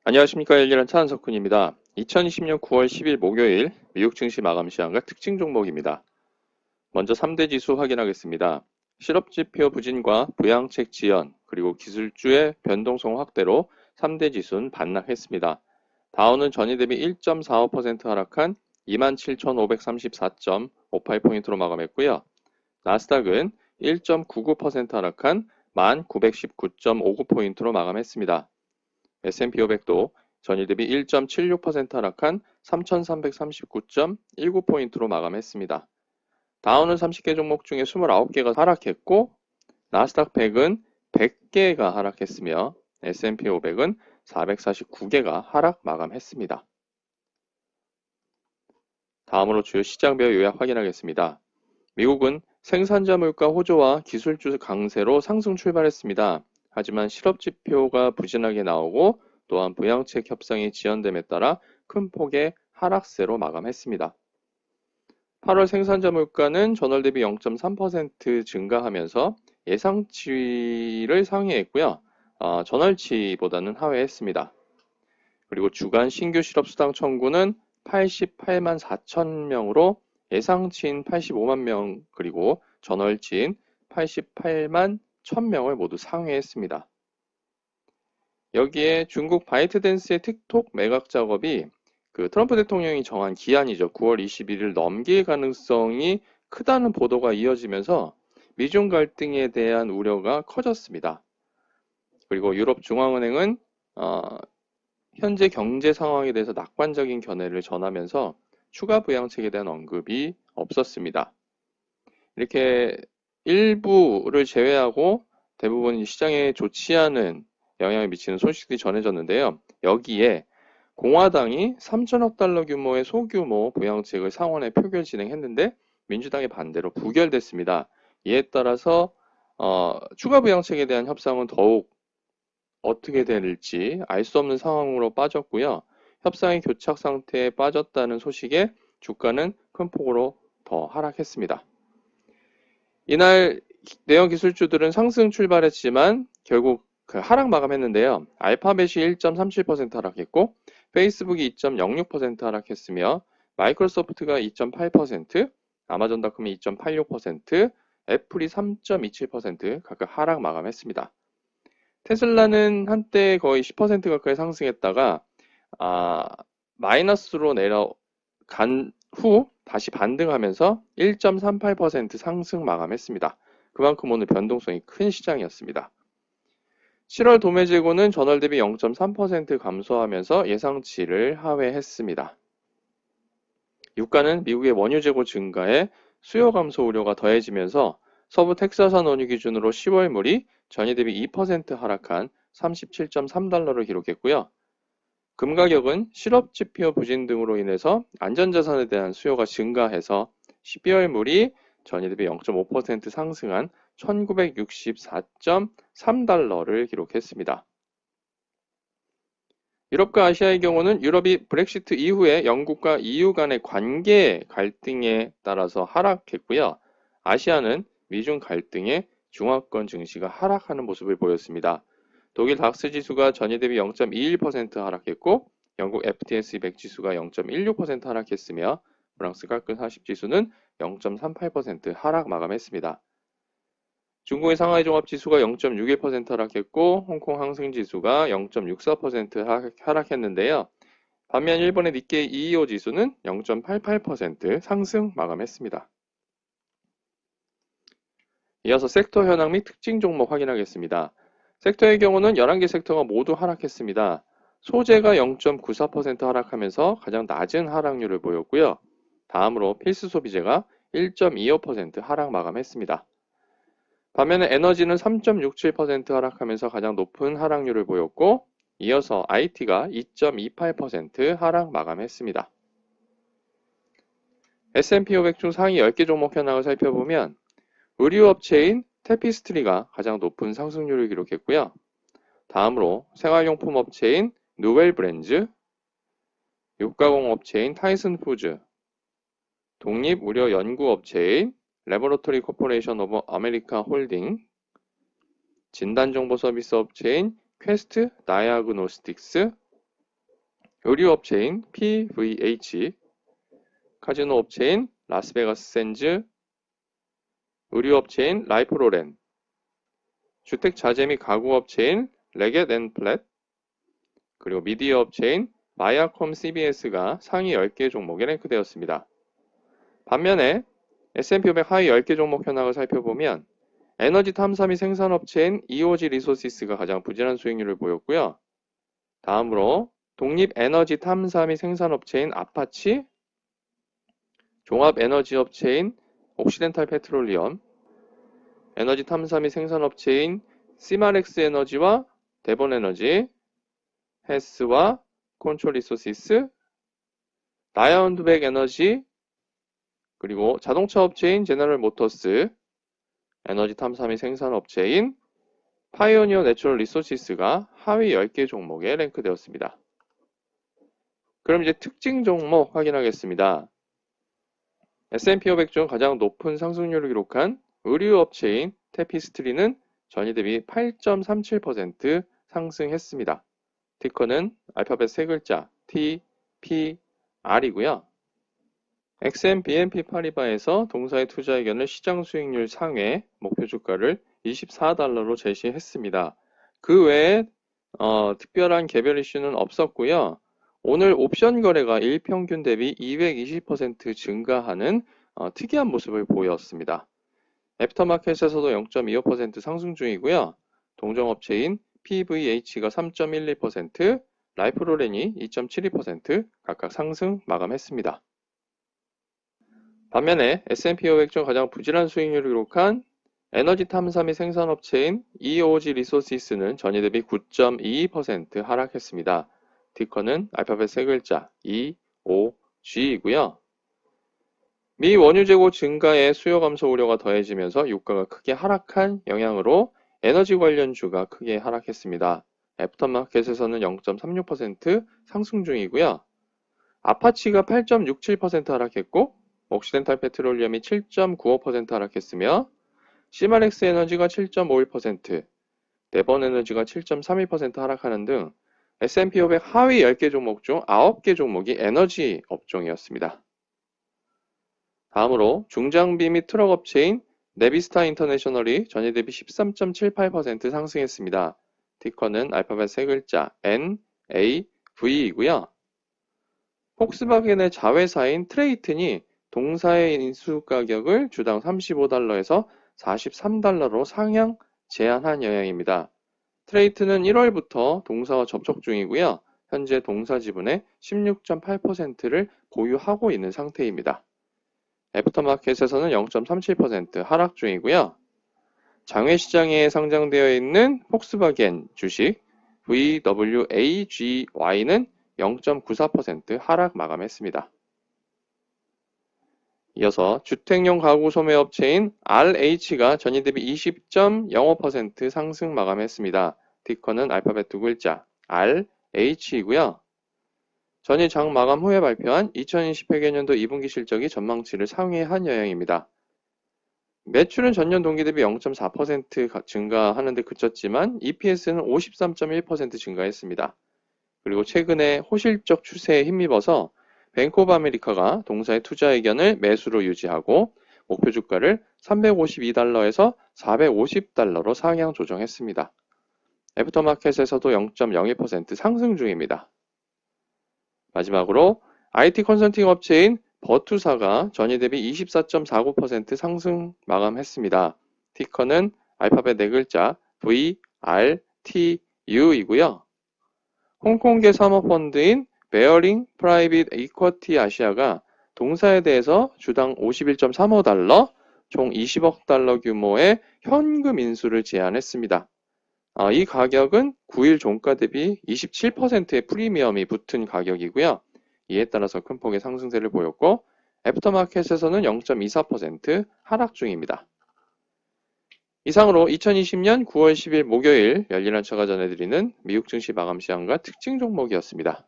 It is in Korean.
안녕하십니까. 일일한 차한석훈입니다. 2020년 9월 10일 목요일 미국 증시 마감 시황과 특징 종목입니다. 먼저 3대 지수 확인하겠습니다. 실업지표 부진과 부양책 지연, 그리고 기술주의 변동성 확대로 3대 지수는 반락했습니다. 다우는 전일 대비 1.45% 하락한 27,534.58포인트로 마감했고요. 나스닥은 1.99% 하락한 1,919.59포인트로 마감했습니다. S&P 500도 전일 대비 1.76% 하락한 3,339.19포인트로 마감했습니다. 다우는 30개 종목 중에 29개가 하락했고 나스닥 100은 100개가 하락했으며 S&P 500은 449개가 하락 마감했습니다. 다음으로 주요 시장별 요약 확인하겠습니다. 미국은 생산자 물가 호조와 기술주 강세로 상승 출발했습니다. 하지만 실업지표가 부진하게 나오고 또한 부양책 협상이 지연됨에 따라 큰 폭의 하락세로 마감했습니다. 8월 생산자 물가는 전월 대비 0.3% 증가하면서 예상치를 상회했고요. 전월치보다는 하회했습니다. 그리고 주간 신규 실업수당 청구는 88만 4천 명으로 예상치인 85만 명 그리고 전월치인 88만 1,000명을 모두 상회했습니다. 여기에 중국 바이트댄스의 틱톡 매각 작업이 트럼프 대통령이 정한 기한이죠. 9월 21일 넘길 가능성이 크다는 보도가 이어지면서 미중 갈등에 대한 우려가 커졌습니다. 그리고 유럽 중앙은행은 현재 경제 상황에 대해서 낙관적인 견해를 전하면서 추가 부양책에 대한 언급이 없었습니다. 이렇게 일부를 제외하고 대부분 시장에 좋지 않은 영향을 미치는 소식들이 전해졌는데요. 여기에 공화당이 3천억 달러 규모의 소규모 부양책을 상원에 표결 진행했는데 민주당의 반대로 부결됐습니다. 이에 따라서 추가 부양책에 대한 협상은 더욱 어떻게 될지 알 수 없는 상황으로 빠졌고요. 협상의 교착 상태에 빠졌다는 소식에 주가는 큰 폭으로 더 하락했습니다. 이날 내연 기술주들은 상승 출발했지만 결국 하락 마감했는데요. 알파벳이 1.37% 하락했고 페이스북이 2.06% 하락했으며 마이크로소프트가 2.8%, 아마존닷컴이 2.86%, 애플이 3.27% 각각 하락 마감했습니다. 테슬라는 한때 거의 10% 가까이 상승했다가 마이너스로 내려간 후 다시 반등하면서 1.38% 상승 마감했습니다. 그만큼 오늘 변동성이 큰 시장이었습니다. 7월 도매 재고는 전월 대비 0.3% 감소하면서 예상치를 하회했습니다. 유가는 미국의 원유 재고 증가에 수요 감소 우려가 더해지면서 서부 텍사스산 원유 기준으로 10월물이 전일 대비 2% 하락한 37.3달러를 기록했고요. 금 가격은 실업지표 부진 등으로 인해서 안전자산에 대한 수요가 증가해서 12월물이 전일 대비 0.5% 상승한 1964.3달러를 기록했습니다. 유럽과 아시아의 경우는 유럽이 브렉시트 이후에 영국과 EU 간의 관계 갈등에 따라서 하락했고요. 아시아는 미중 갈등에 중화권 증시가 하락하는 모습을 보였습니다. 독일 닥스 지수가 전일 대비 0.21% 하락했고 영국 FTSE 100 지수가 0.16% 하락했으며 프랑스 깔끔 40 지수는 0.38% 하락 마감했습니다. 중국의 상하이 종합지수가 0.61% 하락했고 홍콩 항생지수가 0.64% 하락했는데요. 반면 일본의 니케이 225 지수는 0.88% 상승 마감했습니다. 이어서 섹터 현황 및 특징 종목 확인하겠습니다. 섹터의 경우는 11개 섹터가 모두 하락했습니다. 소재가 0.94% 하락하면서 가장 낮은 하락률을 보였고요. 다음으로 필수 소비재가 1.25% 하락 마감했습니다. 반면에 에너지는 3.67% 하락하면서 가장 높은 하락률을 보였고 이어서 IT가 2.28% 하락 마감했습니다. S&P 500 중 상위 10개 종목 현황을 살펴보면 의류업체인 테피스트리가 가장 높은 상승률을 기록했고요. 다음으로 생활용품 업체인 누웰 브랜즈, 육가공 업체인 타이슨 푸즈, 독립의료연구업체인 레버러토리 코퍼레이션 오브 아메리카 홀딩, 진단정보 서비스 업체인 퀘스트 다이아그노스틱스, 의류업체인 PVH, 카지노 업체인 라스베가스 샌즈, 의류업체인 라이프로렌, 주택자재 및 가구업체인 레겟 앤 플랫, 그리고 미디어 업체인 마야콤 CBS가 상위 10개 종목에 랭크되었습니다. 반면에 S&P 500 하위 10개 종목 현황을 살펴보면 에너지 탐사 및 생산업체인 EOG 리소시스가 가장 부진한 수익률을 보였고요. 다음으로 독립 에너지 탐사 및 생산업체인 아파치, 종합 에너지 업체인 옥시덴탈 페트롤리엄, 에너지 탐사 및 생산업체인 시마렉스 에너지와 데본 에너지, 헤스와 콘트롤 리소시스, 다이아몬드백 에너지, 그리고 자동차 업체인 제너럴 모터스, 에너지 탐사 및 생산 업체인 파이오니어 내추럴 리소시스가 하위 10개 종목에 랭크되었습니다. 그럼 이제 특징 종목 확인하겠습니다. S&P 500 중 가장 높은 상승률을 기록한 의류 업체인 테피스트리는 전일 대비 8.37% 상승했습니다. 티커는 알파벳 세 글자 T, P, R이고요. 엑센 BNP 파리바에서 동사의 투자 의견을 시장 수익률 상회 목표 주가를 24달러로 제시했습니다. 그 외에 특별한 개별 이슈는 없었고요. 오늘 옵션 거래가 일평균 대비 220% 증가하는 특이한 모습을 보였습니다. 애프터마켓에서도 0.25% 상승 중이고요. 동종업체인 PVH가 3.12%, 라이프로렌이 2.72% 각각 상승 마감했습니다. 반면에 S&P 500 중 가장 부진한 수익률을 기록한 에너지 탐사 및 생산업체인 EOG 리소시스는 전일 대비 9.22% 하락했습니다. 티커는 알파벳 세 글자 EOG이고요. 미 원유 재고 증가에 수요 감소 우려가 더해지면서 유가가 크게 하락한 영향으로 에너지 관련주가 크게 하락했습니다. 애프터마켓에서는 0.36% 상승 중이고요. 아파치가 8.67% 하락했고 옥시덴탈 페트롤리엄이 7.95% 하락했으며 시마렉스 에너지가 7.51%, 데본 에너지가 7.32% 하락하는 등 S&P 500 하위 10개 종목 중 9개 종목이 에너지 업종이었습니다. 다음으로 중장비 및 트럭 업체인 네비스타 인터내셔널이 전일 대비 13.78% 상승했습니다. 티커는 알파벳 세 글자 NAV이고요. 폭스바겐의 자회사인 트레이튼이 동사의 인수 가격을 주당 35달러에서 43달러로 상향 제한한 영향입니다. 트레이튼은 1월부터 동사와 접촉 중이고요. 현재 동사 지분의 16.8%를 보유하고 있는 상태입니다. 애프터마켓에서는 0.37% 하락 중이고요. 장외시장에 상장되어 있는 폭스바겐 주식 VWAGY는 0.94% 하락 마감했습니다. 이어서 주택용 가구 소매업체인 RH가 전일 대비 20.05% 상승 마감했습니다. 티커는 알파벳 두 글자 RH이고요. 전일 장 마감 후에 발표한 2020회계년도 2분기 실적이 전망치를 상회한 영향입니다. 매출은 전년 동기 대비 0.4% 증가하는 데 그쳤지만 EPS는 53.1% 증가했습니다. 그리고 최근에 호실적 추세에 힘입어서 뱅크 오브 아메리카가 동사의 투자 의견을 매수로 유지하고 목표 주가를 352달러에서 450달러로 상향 조정했습니다. 애프터마켓에서도 0.01% 상승 중입니다. 마지막으로 IT 컨설팅 업체인 버투사가 전일 대비 24.49% 상승 마감했습니다. 티커는 알파벳 네 글자 VRTU이고요. 홍콩계 사모펀드인 베어링 프라이빗 이쿼티 아시아가 동사에 대해서 주당 51.35달러, 총 20억 달러 규모의 현금 인수를 제안했습니다. 이 가격은 9일 종가 대비 27%의 프리미엄이 붙은 가격이고요. 이에 따라서 큰 폭의 상승세를 보였고 애프터마켓에서는 0.24% 하락 중입니다. 이상으로 2020년 9월 10일 목요일 열린 한차가 전해드리는 미국 증시 마감 시황과 특징 종목이었습니다.